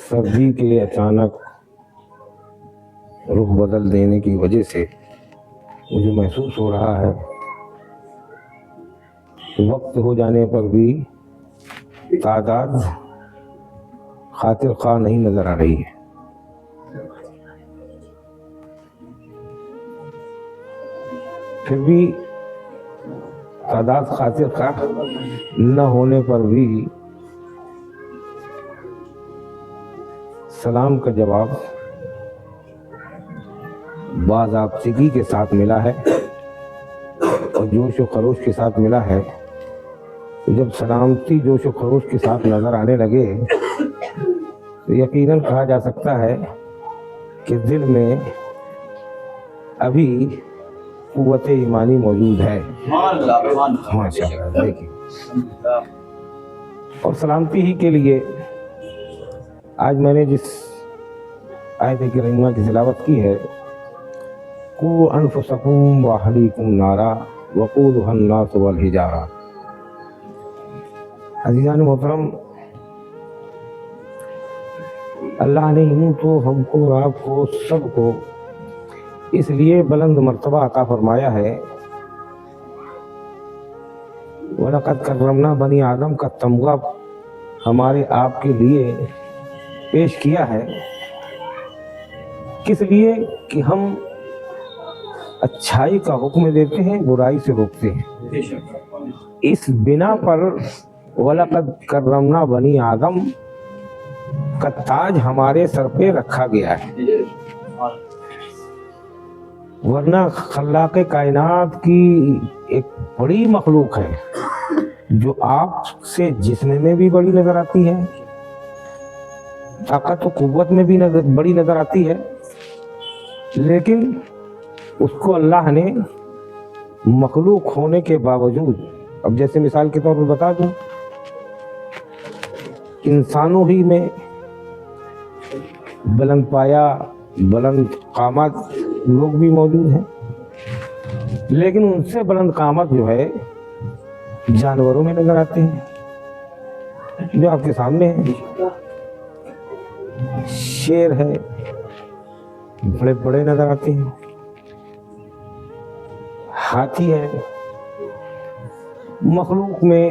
سردی کے اچانک رخ بدل دینے کی وجہ سے مجھے محسوس ہو رہا ہے کہ وقت ہو جانے پر بھی تعداد خاطر خواہ نہیں نظر آ رہی ہے۔ پھر بھی تعداد خاطر خواہ نہ ہونے پر بھی سلام کا جواب باضابطگی کے ساتھ ملا ہے اور جوش و خروش کے ساتھ ملا ہے۔ جب سلامتی جوش و خروش کے ساتھ نظر آنے لگے تو یقیناً کہا جا سکتا ہے کہ دل میں ابھی قوت ایمانی موجود ہے۔ ماشاءاللہ، دیکھیں، اور سلامتی ہی کے لیے آج میں نے جس آیت کریمہ کی تلاوت کی ہے، قُوا أَنفُسَكُمْ وَأَهْلِيكُمْ نَارًا وَقُودُهَا النَّاسُ وَالْحِجَارَةُ۔ عزیزان محترم، اللہ نے یوں تو ہم کو اور آپ کو سب کو اس لیے بلند مرتبہ عطا فرمایا ہے، وَلَقَدْ كَرَّمْنَا بَنِي آدم کا تمغہ ہمارے آپ کے لیے پیش کیا ہے، کس لیے کہ ہم اچھائی کا حکم دیتے ہیں، برائی سے روکتے ہیں۔ اس بنا پر وَلَقَدْ كَرَّمْنَا بَنِي آدم کا تاج ہمارے سر پہ رکھا گیا ہے، ورنہ خلاق کائنات کی ایک بڑی مخلوق ہے جو آپ سے جسم میں بھی بڑی نظر آتی ہے، طاقت و قوت میں بھی بڑی نظر آتی ہے، لیکن اس کو اللہ نے مخلوق ہونے کے باوجود، اب جیسے مثال کے طور پر بتا دوں، انسانوں ہی میں بلند پایا بلند قامت لوگ بھی موجود ہیں، لیکن ان سے بلند قامت جو ہے جانوروں میں نظر آتے ہیں جو آپ کے سامنے ہیں۔ شیر ہے، بڑے بڑے نظر آتے ہیں، ہاتھی ہے، مخلوق میں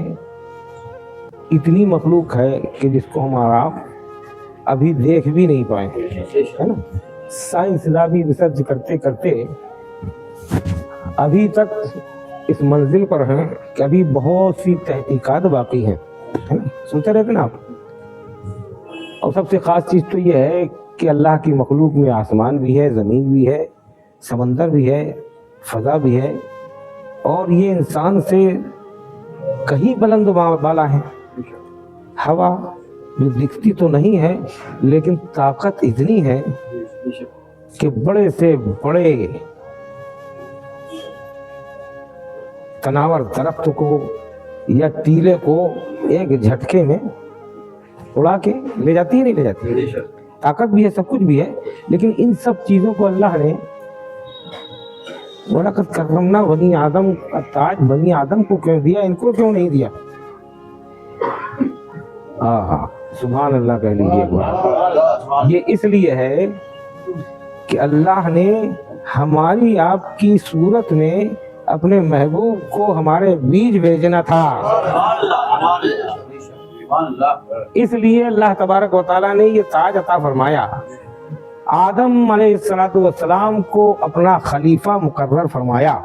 اتنی مخلوق ہے کہ جس کو ہم آپ ابھی دیکھ بھی نہیں پائے، ہے نا؟ سائنسداں بھی ریسرچ کرتے کرتے ابھی تک اس منزل پر ہیں کہ ابھی بہت سی تحقیقات باقی ہیں، ہے نا؟ سنتے رہتے نا آپ۔ اور سب سے خاص چیز تو یہ ہے کہ اللہ کی مخلوق میں آسمان بھی ہے، زمین بھی ہے، سمندر بھی ہے، فضا بھی ہے، اور یہ انسان سے کہیں بلند بالا ہے۔ ہوا جو دکھتی تو نہیں ہے لیکن طاقت اتنی ہے کہ بڑے سے بڑے تناور درخت کو یا ٹیلے کو ایک جھٹکے میں اڑا کے لے جاتی ہے، نہیں لے جاتی؟ طاقت بھی ہے، سب کچھ بھی ہے، لیکن ان سب چیزوں کو اللہ نے وَلَقَدْ كَرَّمْنَا بَنِي آدم کا تاج بنی آدم کو کیوں دیا، ان کو کیوں نہیں دیا؟ سبحان اللہ کہہ لیجیے ایک بار۔ یہ اس لیے ہے کہ اللہ نے ہماری آپ کی صورت میں اپنے محبوب کو ہمارے بیچ بھیجنا تھا، اس لیے اللہ تبارک و تعالیٰ نے یہ تاج عطا فرمایا۔ آدم علیہ السلام کو اپنا خلیفہ مقرر فرمایا۔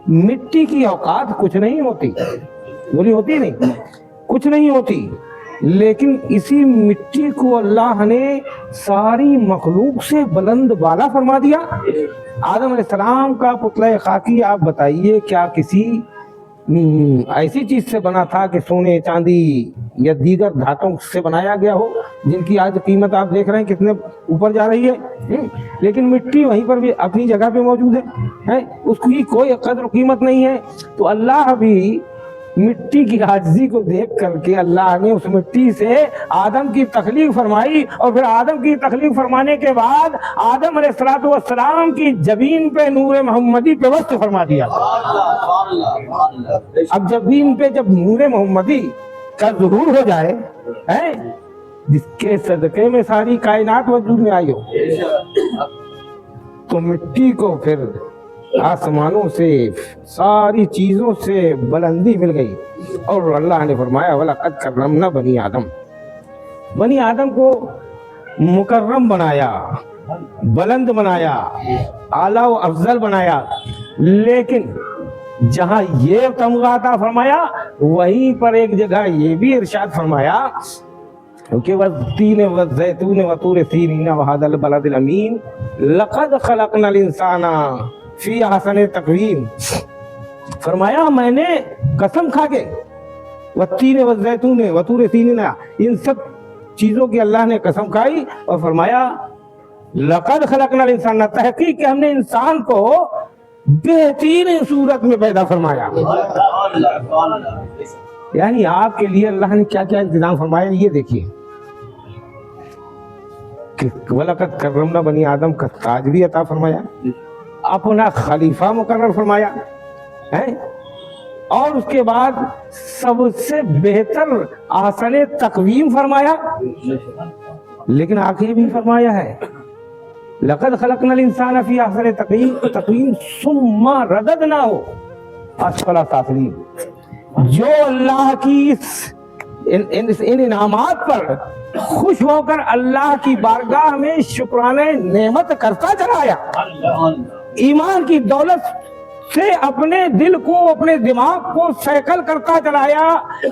مٹی کی اوقات کچھ نہیں ہوتی، بولی ہوتی نہیں، کچھ نہیں ہوتی، لیکن اسی مٹی کو اللہ نے ساری مخلوق سے بلند بالا فرما دیا۔ آدم علیہ السلام کا پتلہ خاکی آپ بتائیے کیا کسی ایسی چیز سے بنا تھا کہ سونے چاندی یا دیگر دھاتوں سے بنایا گیا ہو جن کی آج قیمت آپ دیکھ رہے ہیں کتنے اوپر جا رہی ہے، لیکن مٹی وہیں پر بھی اپنی جگہ پہ موجود ہے، اس کی کوئی قدر و قیمت نہیں ہے۔ تو اللہ بھی مٹی کی عاجزی کو دیکھ کر کے اللہ نے اس مٹی سے آدم کی تخلیق فرمائی، اور پھر آدم کی تخلیق فرمانے کے بعد آدم علیہ السلام کی جبین پہ نور محمدی پہ وصف فرما دیا۔ اب جبین پہ جب نور محمدی کا ظہور ہو جائے जिसके सदके में सारी कायनात वजूद में आई हो, तो मिट्टी को फिर आसमानों से सारी चीजों से बुलंदी मिल गई। और अल्लाह ने फरमाया वलक़द कररमना बनी आदम, बनी आदम को मुकर्रम बनाया, बुलंद बनाया, आला व अफजल बनाया। लेकिन जहां ये तमगा अता फरमाया, वहीं पर एक जगह ये भी इरशाद फरमाया कि वत्तीन वज़ैतून वतूर सीनीन वहादल बलदिल अमीन लक़द खलक़नल इंसाना फी अहसन तक़वीम। फरमाया मैंने कसम खा के, वत्तीन वज़ैतून वतूर सीनीन, इन सब चीजों की अल्लाह ने कसम खाई और फरमाया लक़द खलक़नल इंसान, तहकीक हमने इंसान को बेहतरीन सूरत में पैदा फरमाया। यानी आपके लिए अल्लाह ने क्या क्या इंतजाम फरमाया ये देखिए कि वलक़द कररमना बनी आदम का ताज भी अता फरमाया, अपना खलीफा मुकर्रर फरमाया है, और उसके बाद सबसे बेहतर आसन तकवीम फरमाया। लेकिन आखिर भी फरमाया है लक़द खलक़नल इंसान फी अहसन तक़वीम सुम्मा रददनाहु अस्फला साफिलीन। जो अल्लाह की इन इनामात पर खुश होकर अल्लाह की बारगाह में शुक्राने नेमत करता चला आया, ईमान की दौलत से अपने दिल को, अपने दिमाग को सैकल करता चलाया,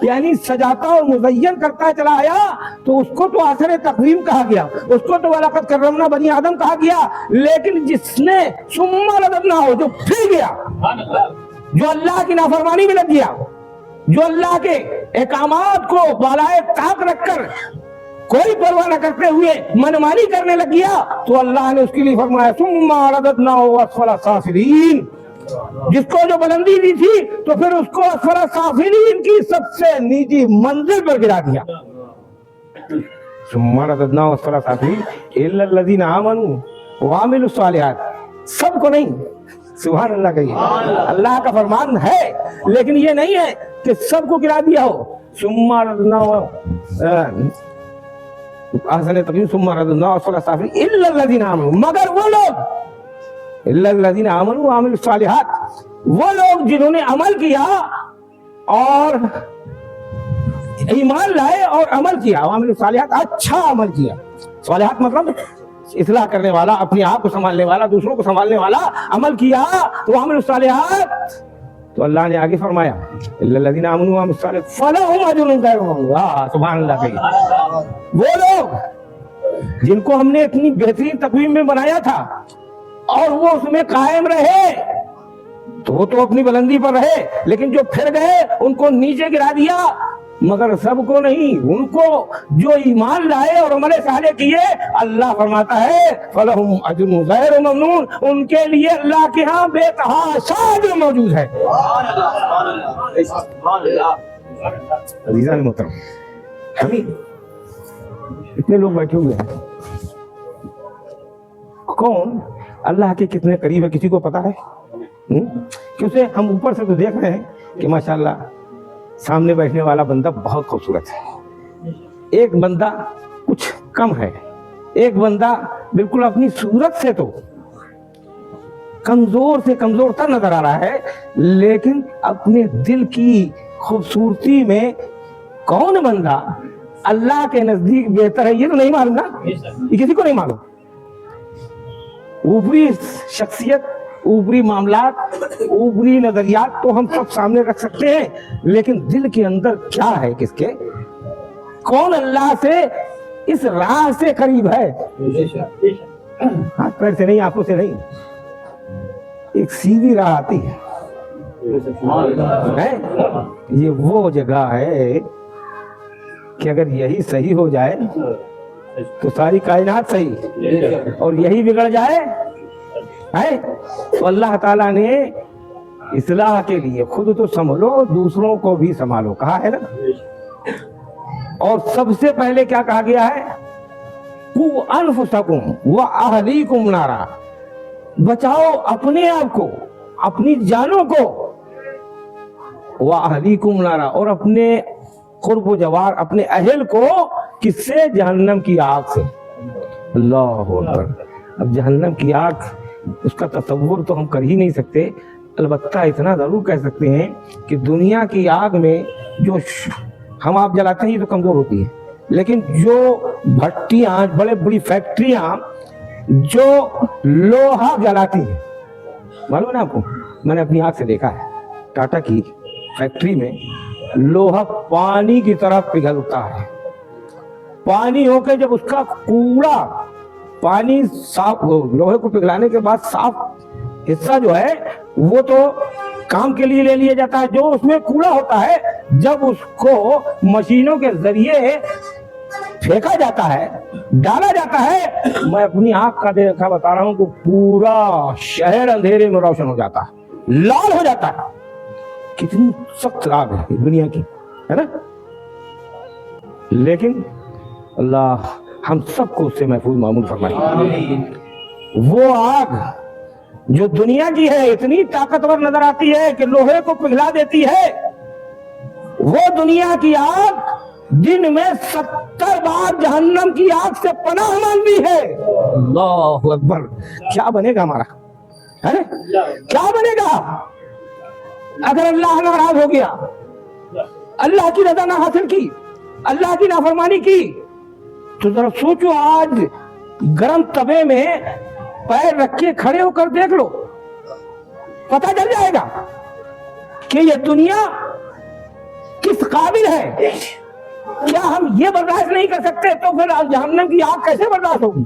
यानी सजाता और मुज़य्यन करता चला आया, तो उसको तो आसर तक़वीम कहा गया, उसको तो वलक़द कररमना बनी आदम कहा गया। लेकिन जिसने सुम्मा रददना हो, जो फिर गया, जो अल्लाह की नाफरमानी में लग गया, जो अल्लाह के एकामात को बालाए ताक रखकर कोई परवाह न करते हुए मनमानी करने लग गया, तो अल्लाह ने उसके लिए फरमाया सुम्मा रददनाहु अस्फला साफिलीन। जिसको जो बुलंदी दी थी तो फिर उसको अस्फला साफिलीन की सबसे नीची मंजिल पर गिरा दिया। सुम्मा रददनाहु अस्फला साफिलीन इल्ला लज़ीना आमनू व अमिलुस सालिहात, सबको नहीं, सुभान अल्लाह कहिए। अल्लाह का फरमान है, लेकिन ये नहीं है कि सबको गिरा दिया हो। सुम्मा रददनाहु अहसन तक़वीम सुम्मा रददनाहु अस्फला साफिलीन इल्ला लज़ीना आमनू, मगर वो लोग, इल्ला लज़ीना आमनू व अमिलुस सालिहात, वो लोग जिन्होंने अमल किया और ईमान लाए और अमल किया, अमिलुस सालिहात, अच्छा अमल किया। सालिहात मतलब इस्लाह करने वाला, अपने आप को संभालने वाला, दूसरों को संभालने वाला, अमल किया तो अमिलुस सालिहात। तो अल्लाह ने आगे फरमाया इल्ला लज़ीना आमनू व अमिलुस सालिहात फलहुम अज्रुन गैरु ममनून। सुभान अल्लाह कहिए। वो लोग जिनको हमने इतनी बेहतरीन तक़वीम में बनाया था और वो उसमें कायम रहे, तो वो तो अपनी बुलंदी पर रहे, लेकिन जो फिर गए उनको नीचे गिरा दिया। मगर सबको नहीं, उनको जो ईमान लाए और अमल साले किए, अल्लाह फरमाता है फलहुम अज्रुन गैरु ममनून, उनके लिए अल्लाह के यहाँ बेतहाशा अज्र मौजूद है। अज़ीज़ान मोहतरम, अभी इतने लोग बैठे हुए हैं, कौन अल्लाह के कितने करीब है किसी को पता है? क्योंकि हम ऊपर से तो देख रहे हैं कि माशाल्लाह सामने बैठने वाला बंदा बहुत खूबसूरत है, एक बंदा कुछ कम है, एक बंदा बिल्कुल अपनी सूरत से तो कमजोर से कमजोर तर नजर आ रहा है, लेकिन अपने दिल की खूबसूरती में कौन बंदा अल्लाह के नजदीक बेहतर है, ये तो नहीं मालूम ना, ये किसी को नहीं मालूम। ऊपरी शख्सियत, ऊपरी मामलात, ऊपरी नजरियात तो हम सब सामने रख सकते हैं, लेकिन दिल के अंदर क्या है किसके, कौन अल्लाह से इस राह से करीब है, हाथ पैर से नहीं, आंखों से नहीं, एक सीधी राह आती है, ये वो जगह है कि अगर यही सही हो जाए तो सारी कायनात सही, और यही बिगड़ जाए है तो अल्लाह ताला ने इस्लाह के लिए खुद तो संभलो, दूसरों को भी संभालो कहा है ना। और सबसे पहले क्या कहा गया है, कु अनफुसकुम व अहलीकुम नारा, बचाओ अपने आप को, अपनी जानों को, व अहलीकुम नारा, और अपने कुर्ब जवार, अपने अहल को किससे? जहन्नम की आग से। अल्लाह अकबर। अब जहन्नम की आग, उसका तसव्वुर तो हम कर ही नहीं सकते, अलबत्ता इतना जरूर कह सकते हैं कि दुनिया की आग में जो हम आप जलाते हैं ये तो कमजोर होती है, लेकिन जो भट्टियां, बड़े बड़ी फैक्ट्रियां जो लोहा जलाती है, मालूम है ना आपको, मैंने अपनी आंख से देखा है, टाटा की फैक्ट्री में लोहा पानी की तरह पिघलता है। पानी होकर जब उसका कूड़ा, पानी साफ, लोहे को पिघलाने के बाद साफ हिस्सा जो है वो तो काम के लिए ले लिया जाता है, जो उसमें कूड़ा होता है जब उसको मशीनों के जरिए फेंका जाता है, डाला जाता है, मैं अपनी आंख का देखा बता रहा हूं कि पूरा शहर अंधेरे में रोशन हो जाता है, लाल हो जाता है। कितनी सख्त आग है दुनिया की, है ना? लेकिन अल्लाह हम सबको उससे महफूज मामूल फरमाए। वो आग जो दुनिया की है इतनी ताकतवर नजर आती है कि लोहे को पिघला देती है, वो दुनिया की आग दिन में 70 बार जहन्नम की आग से पनाह मांगती है। अल्लाह अकबर। क्या बनेगा हमारा, है? क्या बनेगा अगर अल्लाह नाराज हो गया, अल्लाह की रजा ना हासिल की, अल्लाह की नाफरमानी की? तो जरा सोचो, आज गरम तवे में पैर रख के खड़े होकर देख लो, पता चल जाएगा कि ये दुनिया किस काबिल है। क्या हम ये बर्दाश्त नहीं कर सकते तो फिर जहन्नम की आग कैसे बर्दाश्त होगी?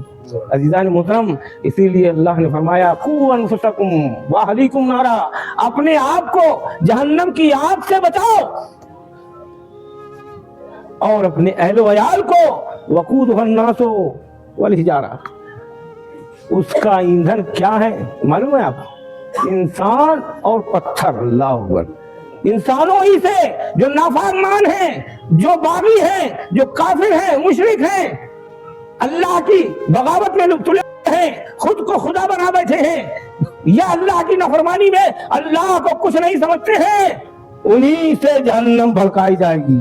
अजीजान मोहतरम, इसीलिए अल्लाह ने फरमाया कू अनफुसकुम व अहलीकुम नारा, अपने आप को जहन्नम की आग से बचाओ और अपने अहलो अयाल को वकूदुहा अन्नासु वल हिजारा। उसका ईंधन क्या है मालूम है आपको? इंसान और पत्थर। अल्लाह अकबर। इंसानों ही से जो नाफरमान हैं, जो बागी हैं, जो काफिर हैं, मुशरिक हैं, अल्लाह की बगावत में तुले हैं, खुद को खुदा बना बैठे हैं, या अल्लाह की नाफरमानी में अल्लाह को कुछ नहीं समझते हैं, उन्हीं से जहन्नम भड़काई जाएगी।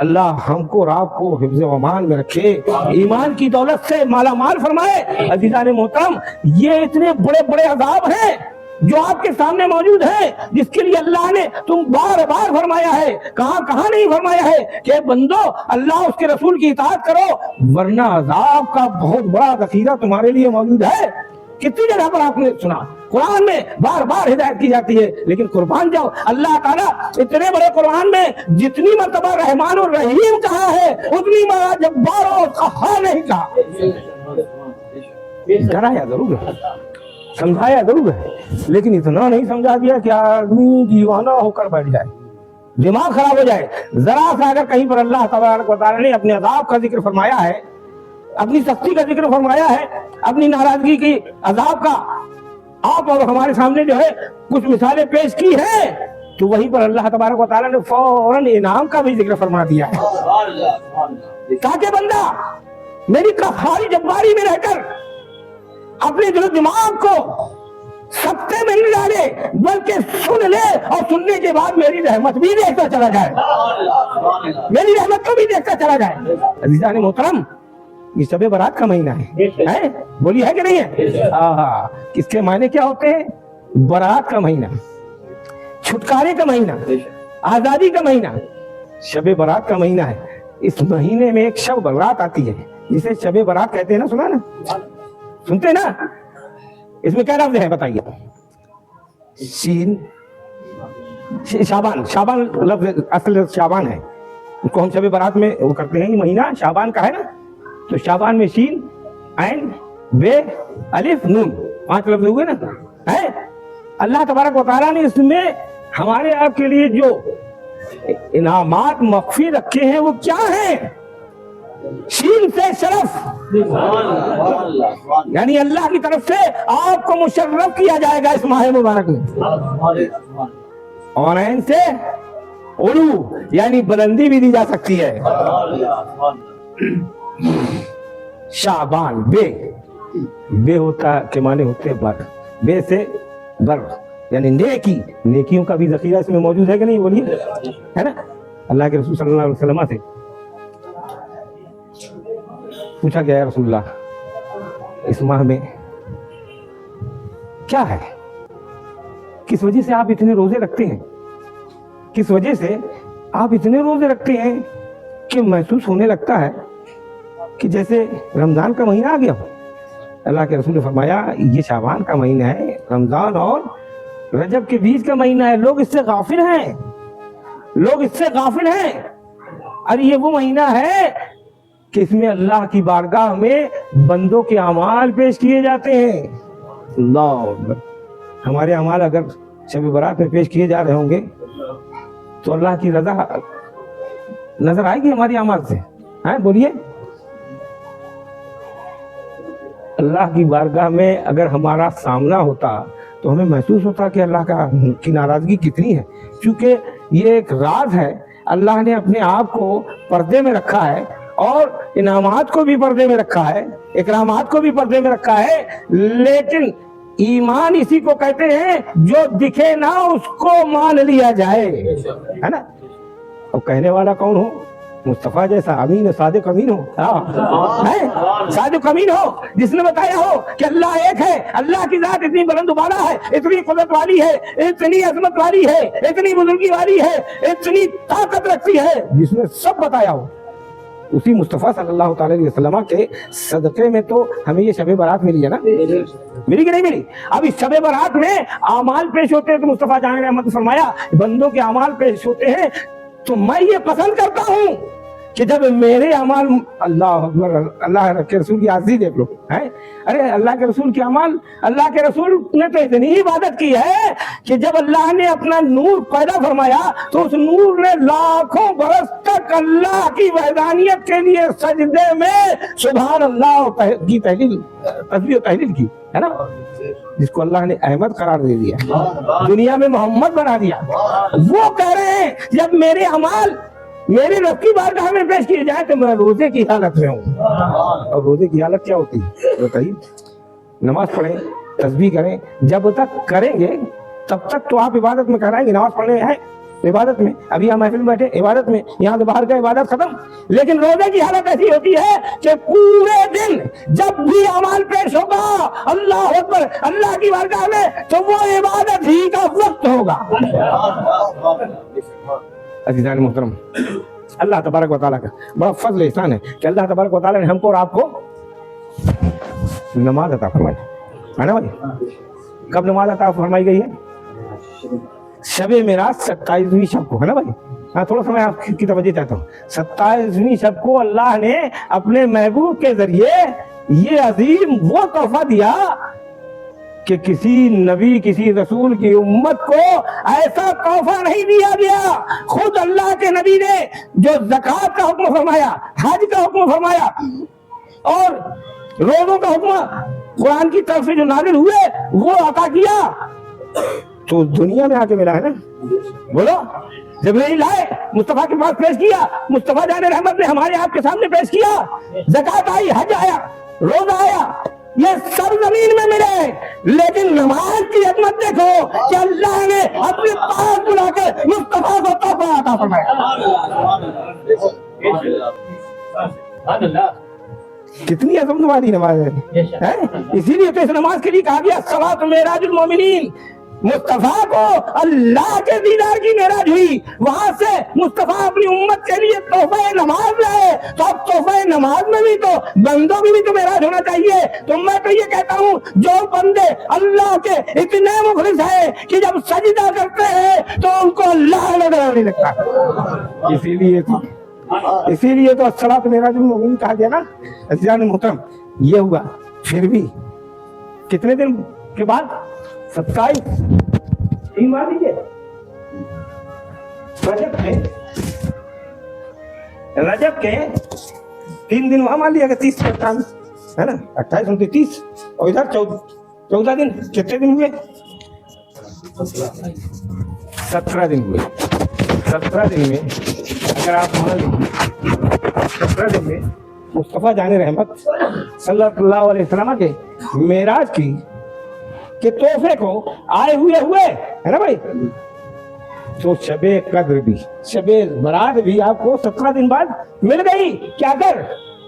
अल्लाह हमको और आपको हिफ्ज़ व अमान में रखे, ईमान की दौलत से माला माल फरमाए। अज़ीज़ान मोहतरम, ये इतने बड़े बड़े अज़ाब हैं जो आपके सामने मौजूद है, जिसके लिए अल्लाह ने तुम बार बार फरमाया है, कहां नहीं फरमाया है कि बंदो अल्लाह उसके रसूल की इताअत करो, वरना अज़ाब का बहुत बड़ा ज़ख़ीरा तुम्हारे लिए मौजूद है। कितनी जगह पर आपने सुना, कुरान में बार बार हिदायत की जाती है, लेकिन कुर्बान जाओ, अल्लाह ताला इतने बड़े कुरान में जितनी मर्तबा रहमान और रहीम कहा है, उतनी मर्तबा जब्बार और क़हार नहीं कहा। डराया जरूर है, समझाया जरूर है, लेकिन इतना नहीं समझा दिया कि आदमी दीवाना होकर बैठ जाए, दिमाग खराब हो जाए। जरा सा अगर कहीं पर अल्लाह तबारक व तआला ने अपने अज़ाब का जिक्र फरमाया है, अपनी सख्ती का जिक्र फरमाया है, अपनी नाराजगी की अज़ाब का आप और हमारे सामने जो है कुछ मिसालें पेश की है, तो वहीं पर अल्लाह तबारक व तआला ने फौरन इनाम का भी जिक्र फरमा दिया है, ताकि बंदा मेरी कहारी जब्बारी में रहकर अपने दिल दिमाग को सत्ते में नहीं डाले, बल्कि सुन ले और सुनने के बाद मेरी रहमत भी देखता चला जाए, मेरी रहमत को भी देखता चला जाए। अज़ीज़ान मोहतरम, ये शबे बारात का महीना है? बोली है कि नहीं है? किसके मायने क्या होते हैं? बारात का महीना, छुटकारे का महीना, आजादी का महीना, शबे बारात का महीना है। इस महीने में एक शब बारात आती है जिसे शबे बारात कहते हैं ना, सुना ना, सुनते ना? इसमें क्या लफ्ज़ है बताइए? शीन, शाबान, शाबान लफ्ज़ असल शाबान है, उसको हम शबे बारात में वो करते हैं। ये महीना शाबान का है ना, तो शाबान में शीन, ऐन, बे, अलिफ, नून, 5 लफ्ज़ हुए ना, है? अल्लाह तबारक व तआला ने इसमें हमारे आपके लिए जो इनामात मख्फी रखे हैं वो क्या है? शीन से शरफ, यानी अल्लाह की तरफ से आपको मुशर्रफ किया जाएगा इस माह मुबारक में, और ऐन से उलू, यानी बुलंदी भी दी जा सकती है। शाबान, बे होता के माने होते हैं बर, बे से बर यानी नेकी, नेकियों का भी ज़ख़ीरा इसमें मौजूद है कि नहीं? बोलिए, है ना? अल्लाह के रसूल सल्लल्लाहु अलैहि वसल्लम से पूछा गया या रसूल अल्लाह इस माह में क्या है, किस वजह से आप इतने रोजे रखते हैं, किस वजह से आप इतने रोजे रखते हैं कि महसूस होने लगता है कि जैसे रमजान का महीना आ गया हो। अल्लाह के रसूल ने फरमाया ये शाबान का महीना है, रमजान और रजब के बीच का महीना है, लोग इससे गाफिल हैं, लोग इससे गाफिल हैं। अरे ये वो महीना है कि इसमें अल्लाह की बारगाह में बंदों के अमाल पेश किए जाते हैं। अल्लाह, हमारे अमाल अगर शब बरात में पेश किए जा रहे होंगे तो अल्लाह की रजा नजर आएगी हमारी अमाल से, हैं? बोलिए। अल्लाह की बारगाह में अगर हमारा सामना होता तो हमें महसूस होता कि अल्लाह की नाराजगी कितनी है, क्योंकि ये एक राज है। अल्लाह ने अपने आप को पर्दे में रखा है और इनामात को भी पर्दे में रखा है, इकरामात को भी पर्दे में रखा है, लेकिन ईमान इसी को कहते हैं जो दिखे ना उसको मान लिया जाए, है ना। और कहने वाला कौन हो? मुस्तफा जैसा अमीन सादिक अमीन हो, है सादिक अमीन हो, जिसने बताया हो कि अल्लाह एक है, अल्लाह की जात इतनी बुलंद वाला है, इतनी कुदरत वाली है, इतनी अजमत वाली है, इतनी बुजुर्गी वाली है, इतनी ताकत रखती है, जिसने सब बताया हो। उसी मुस्तफा सल्लल्लाहु अलैहि वसल्लम के सदक़े में तो हमें ये शबे बारात मिली है ना, मिली कि नहीं मिली? अब इस शबे बारात में आमाल पेश होते हैं तो मुस्तफा जान रहमत फरमाया बंदों के आमाल पेश होते हैं, तो मैं ये पसंद करता हूँ कि जब मेरे अमाल, अल्लाह अकबर, अल्लाह के रसूल की आज़ी देख लो, हैं? अरे अल्लाह के रसूल की अमाल, अल्लाह के रसूल ने तो इतनी इबादत की है कि जब अल्लाह ने अपना नूर पैदा फरमाया तो उस नूर ने लाखों बरस तक अल्लाह की वहदानियत के लिए सजदे में सुभान अल्लाह की तहलील, तस्बीह तहलील की, है ना। जिसको अल्लाह ने अहमद करार दे दिया, दुनिया में मोहम्मद बना दिया, वो कह रहे हैं जब मेरे अमाल मेरे रब की बारगाह में पेश किए जाए तो मैं रोजे की हालत में हूँ। और रोजे की हालत क्या होती है बताइए? नमाज पढ़ें, तस्बीह करें, जब तक करेंगे तब तक तो आप इबादत में कराएंगे, नमाज पढ़ने हैं इबादत में, अभी हम महफिल में बैठे इबादत में, यहाँ से बाहर का इबादत खत्म। लेकिन रोजे की हालत ऐसी होती है कि पूरे दिन जब भी अमाल पेश होगा अल्लाह अकबर अल्लाह की बारगाह में, तो वो इबादत ही का वक्त होगा। अज़ीज़ान मोहतरम, अल्लाह तबारक व तआला का बड़ा फज़ल एहसान है कि अल्लाह तबारक व तआला ने हमको और आपको नमाज अता फरमाई है ना भाई। कब नमाज अता फरमाई गई है? शबे मेराज 27वीं शब को, है ना भाई। हाँ, थोड़ा समय आपकी तवज्जो चाहता हूँ। 27वीं शब को अल्लाह ने अपने महबूब के जरिए ये अजीम वो तोहफा दिया कि किसी नबी किसी रसूल की उम्मत को ऐसा तोहफा नहीं दिया गया। खुद अल्लाह के नबी ने जो ज़कात का हुक्म फरमाया, हज का हुक्म फरमाया और रोज़ों का हुक्म कुरान की तरफ से जो नाज़िल हुए वो अता किया, तो दुनिया में आके मिला है ना। बोलो, जिब्रील आए, मुस्तफा के पास पेश किया, मुस्तफा जाने रहमत ने हमारे आपके सामने पेश किया, ज़कात आई, हज आया, रोज़ा आया, ये सब जमीन में मिले। लेकिन नमाज की अजमत देखो कि अल्लाह ने अपने पास बुलाकर मुस्तफा को तोहफा अता फरमाया। कितनी अजमत वाली नमाज है? इसीलिए तो इस नमाज के लिए कहा गया सलात मेराजुल मोमिनीन। मुस्तफा को अल्लाह के दीदार की मेराज हुई, वहां से मुस्तफा अपनी उम्मत के लिए तोहफा नमाज लाए, तो अब तोहफा नमाज में भी तो बंदों की भी तो मेराज होना चाहिए। तो मैं तो ये कहता हूँ जो बंदे अल्लाह के इतने मुखलिस है कि जब सजदा करते हैं तो उनको अल्लाह नजर नहीं लगता। इसीलिए तो अस्सलातु मेराजुल मोमिनीन कहा गया ना। अज़ीज़ान मोहतरम, ये हुआ, फिर भी कितने दिन के बाद? 27 तीन मार लीजिए। रजब के 3 दिन वहां मान लिया कि 30 है ना, 28 29 30 और इधर 14 दिन। कितने दिन हुए? 17 दिन हुए। 17 दिन में अगर आप मान लीजिए 17 दिन में मुस्तफा जाने रहमत सल्लल्लाहु अलैहि वसल्लम के मेराज की के तोहफे को आए हुए है ना भाई। तो शबे कद्र भी, शबे बरात भी आपको 17 दिन बाद मिल गई। क्या कर?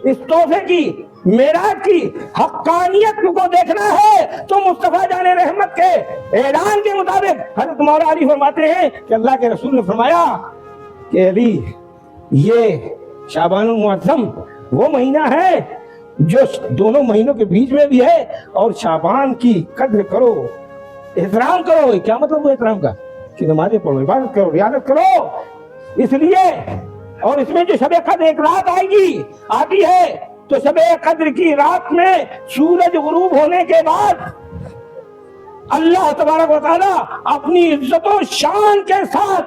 इस तोहफे की, मेराज की हक्कानियत को देखना है तो मुस्तफा जाने रहमत के ऐलान के मुताबिक हजरत मौला अली फरमाते हैं कि अल्लाह के रसूल ने फरमाया कि अली, ये शाबानुल मुअज्जम वो महीना है जो दोनों महीनों के बीच में भी है, और शाबान की कद्र करो, एहतराम करो। क्या मतलब वो एहतराम का? कि नमाज़ें पढ़ो, इबादत करो, रियादत करो। इसलिए, और इसमें जो शब कद्र एक रात आती है, तो शब कद्र की रात में सूरज गुरूब होने के बाद अल्लाह तबारक व तआला अपनी इज्जत और शान के साथ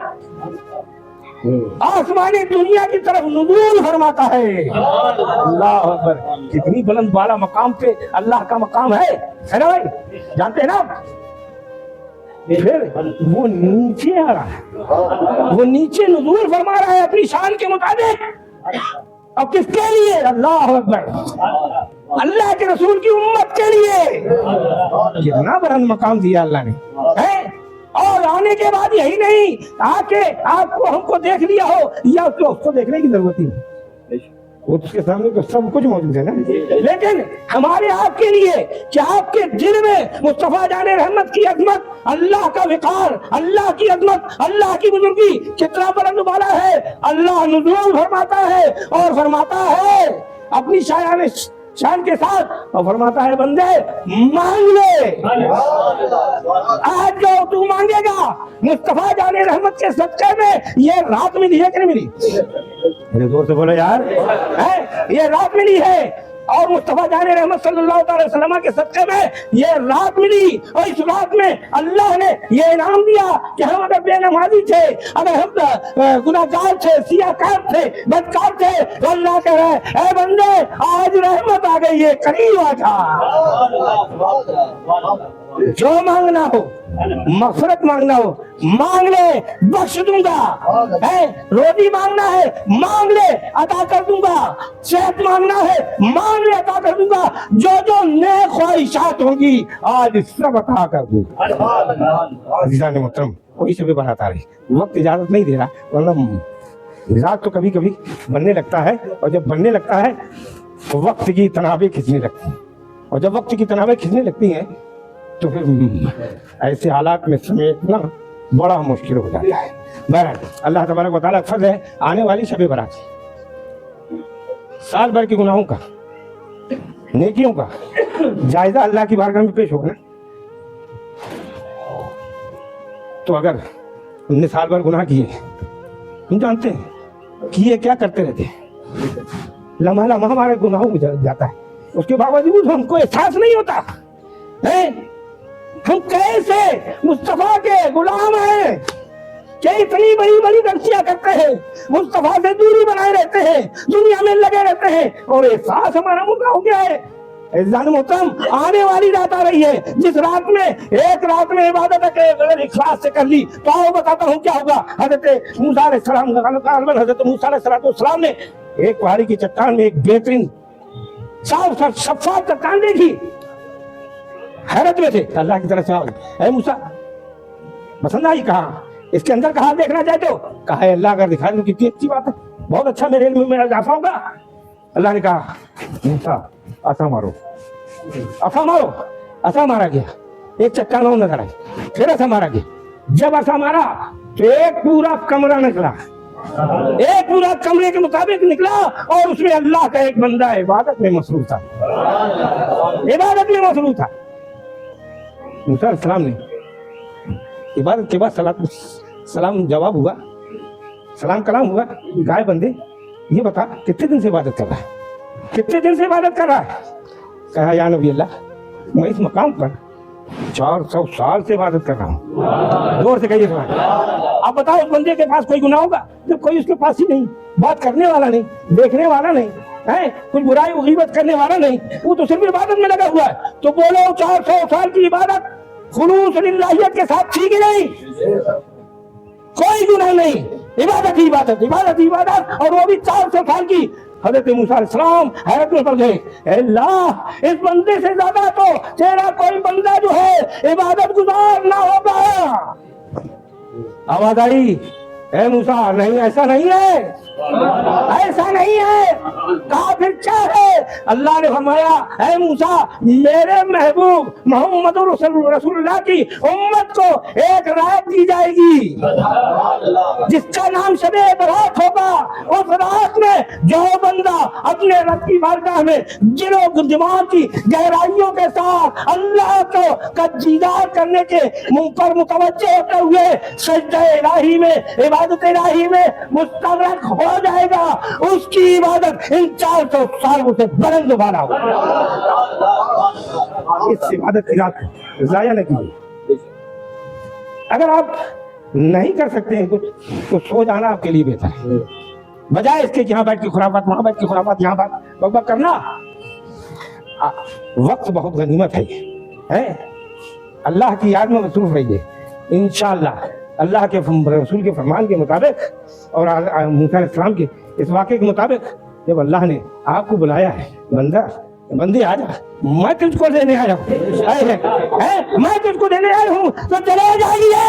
आसमानी दुनिया की तरफ नुज़ूल फरमाता है। अल्लाह अकबर, कितनी बुलंद बाला मकाम पे अल्लाह का मकाम है ना भाई, जानते हैं ना? फिर वो नीचे आ रहा है, वो नीचे नुज़ूल फरमा रहा है अपनी शान के मुताबिक। अब किसके लिए? अल्लाह अकबर, अल्लाह के रसूल की उम्मत के लिए। कितना बुलंद मकाम दिया अल्लाह ने, है? और आने के बाद यही नहीं, आके आपको हमको देख लिया हो या उसको देखने की जरूरत ही नहीं, उसके सामने तो सब कुछ मौजूद है ना। लेकिन हमारे आपके लिए कि आपके दिल में मुस्तफा जाने रहमत की अजमत, अल्लाह का विकार, अल्लाह की अजमत, अल्लाह की बुजुर्गी कितना बुलंद वाला है। अल्लाह नुज़ूल फरमाता है और फरमाता है अपनी शान के साथ, और फरमाता है बंदे मांग ले, आज जो तू मांगेगा मुस्तफा जाने रहमत के सदक़े में ये रात मिली है कि नहीं मिली? मेरे जोर से बोलो यार, है? ये रात मिली है, और मुस्तफा जाने रहमत सल्लल्लाहु अलैहि वसल्लम के सदक़े में ये रात मिली। और इस रात में अल्लाह ने ये इनाम दिया कि हम अगर बेनमाजी थे, अगर हम गुनाहगार थे, सियाकार थे, बदकार थे, तो अल्लाह कह रहा है, ए बंदे आज रहमत आ गई है, करीब आ जा। जो मांगना हो, मग़फ़िरत मांगना हो, मांग ले, बख्श दूंगा। है रोटी मांगना है, मांग ले, अता कर दूंगा। सेहत मांगना है, मांग ले, अता कर दूंगा। जो जो नेक ख्वाहिशात होंगी आज सब अता कर दूंगा। अज़ीज़ान मोहतरम, कोई से भी बात आ रही, वक्त इजाजत नहीं दे रहा, वरना मिजाज तो कभी कभी बनने लगता है, और जब बनने लगता है तो वक्त की तनावें खिंचने लगती हैं, और जब वक्त की तनावें खिंचने लगती हैं तो फिर ऐसे हालात में समेटना बड़ा मुश्किल हो जाता है। बहरहाल अल्लाह तबारक व तआला फर्ज है, आने वाली शब बारात साल भर के गुनाहों का, नेकियों का जायजा अल्लाह की बारगाह में पेश होगा। तो अगर हमने साल भर गुनाह किए, हम जानते हैं कि ये क्या करते रहते हैं, लम्हा लम्हा हमारे गुनाहों में जाता है, उसके बावजूद हमको एहसास नहीं होता है हम कैसे मुस्तफा के गुलाम हैं, क्या इतनी बड़ी बड़ी गलतियां करते हैं, मुस्तफा से दूरी बनाए रहते हैं, दुनिया में लगे रहते हैं, और एहसास हमारा मुद्दा हो गया है। इज़्ज़ान मोहतरम, आने वाली रात आ रही है, जिस रात में एक रात में इबादत अगर इखलास से कर ली तो आओ बताता हूँ क्या होगा। हजरत मूसा अलैहिस्सलाम, हजरत मूसा अलैहिस्सलाम ने एक पहाड़ी की चट्टान में एक बेहतरीन साफ शफाफ चट्टान देखी, हैरत में थे। अल्लाह की तरफ से, ऐ मूसा पसंद आई? कहा इसके अंदर कहा देखना चाहते हो? कहा अल्लाह अगर दिखा दो कितनी अच्छी बात है, बहुत अच्छा, मेरे इल्म में मेरा इजाफा होगा। अल्लाह ने कहा मूसा आसा मारो, आसा मारो। आसा मारा गया, एक चट्टान और नजर आई, फिर आसा मारा गया। जब आसा मारा तो एक पूरा कमरा निकला, एक पूरा कमरे के मुताबिक निकला, और उसमें अल्लाह का एक बंदा इबादत में मसरूफ था, इबादत में मसरूफ था। मूसा अलैहिस्सलाम ने इबादत के बाद सलाम जवाब हुआ, सलाम कलाम हुआ, गाय बंदे ये बता कितने दिन से इबादत कर रहा है, कितने दिन से इबादत कर रहा है? कहा या नबी अल्लाह, मैं इस मकाम पर 400 साल से इबादत कर रहा हूँ। जोर से कहिए सुभान। अब बताओ उस बंदे के पास कोई गुनाह होगा? जब कोई उसके पास ही नहीं, बात करने वाला नहीं, देखने वाला नहीं है, कुछ बुराई गीबत करने वाला नहीं, वो तो सिर्फ इबादत में लगा हुआ है। तो बोलो 400 साल की इबादत खुलूस लिल्लाहियत के साथ थी कि नहीं? कोई गुनाह नहीं, इबादत ही इबादत, इबादत ही इबादत, और वो भी 400 साल की। हजरत मूसा अलैहिस्सलाम हैरत में पड़ गए, अल्लाह इस बंदे से ज्यादा तो तेरा कोई बंदा जो है इबादत गुजार ना होगा। आवाज आई, اے موسیٰ نہیں ایسا نہیں ہے، ایسا نہیں ہے، کہا پھر کیا ہے؟ اللہ نے فرمایا اے موسیٰ میرے محبوب محمد رسول اللہ کی امت کو ایک رات دی جائے گی جس کا نام شب برات ہوگا۔ اس رات میں جو بندہ اپنے رب کی بارگاہ میں دل و دماغ کی گہرائیوں کے ساتھ اللہ کو دیدار کرنے کے منہ پر متوجہ ہوتے ہوئے سجدہ الہی میں عبادت الہی میں مستغرق ہو جائے گا، اس کی عبادت ان 400 سالوں سے بلند بالا ہوگا۔ اس عبادت کی رات ضائع نہ کیجیے۔ اگر آپ نہیں کر سکتے ہیں کچھ تو سو جانا آپ کے لیے بہتر ہے، بجائے اس کے یہاں بیٹھ کے خرافات وہاں بیٹھ کے خرافات یہاں بک کرنا۔ وقت بہت غنیمت ہے، اللہ کی یاد میں مصروف رہیے انشاءاللہ۔ اللہ کے رسول کے فرمان کے مطابق اور موسیٰ علیہ السلام کے اس واقعے کے مطابق جب اللہ نے آپ کو بلایا ہے بندے آ جا، میں تجھ کو دینے آیا ہوں، میں تجھ کو دینے آیا ہوں تو چلے جائیے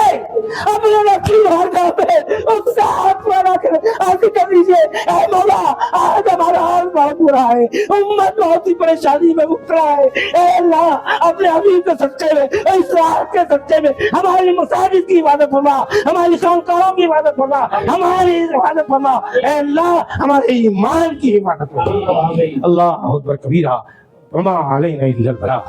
اپنے رب کی بارگاہ پہ اس کا ہاتھ میں رکھ آسی کر دیجیے اے مولا آج ہمارا حال بہت برا ہے، امت بہت ہی پریشانی میں مبتلا ہے، اے اللہ اپنے حبیب کے سچے میں اس رات کے سچے میں ہماری مساجد کی عبادت فرما، ہماری خانقاہوں کی عبادت فرما، ہماری عبادت فرما، اے اللہ ہمارے ایمان کی عبادت فرما۔ اللہ اکبر کبیرہ وما علینا الا البلاغ۔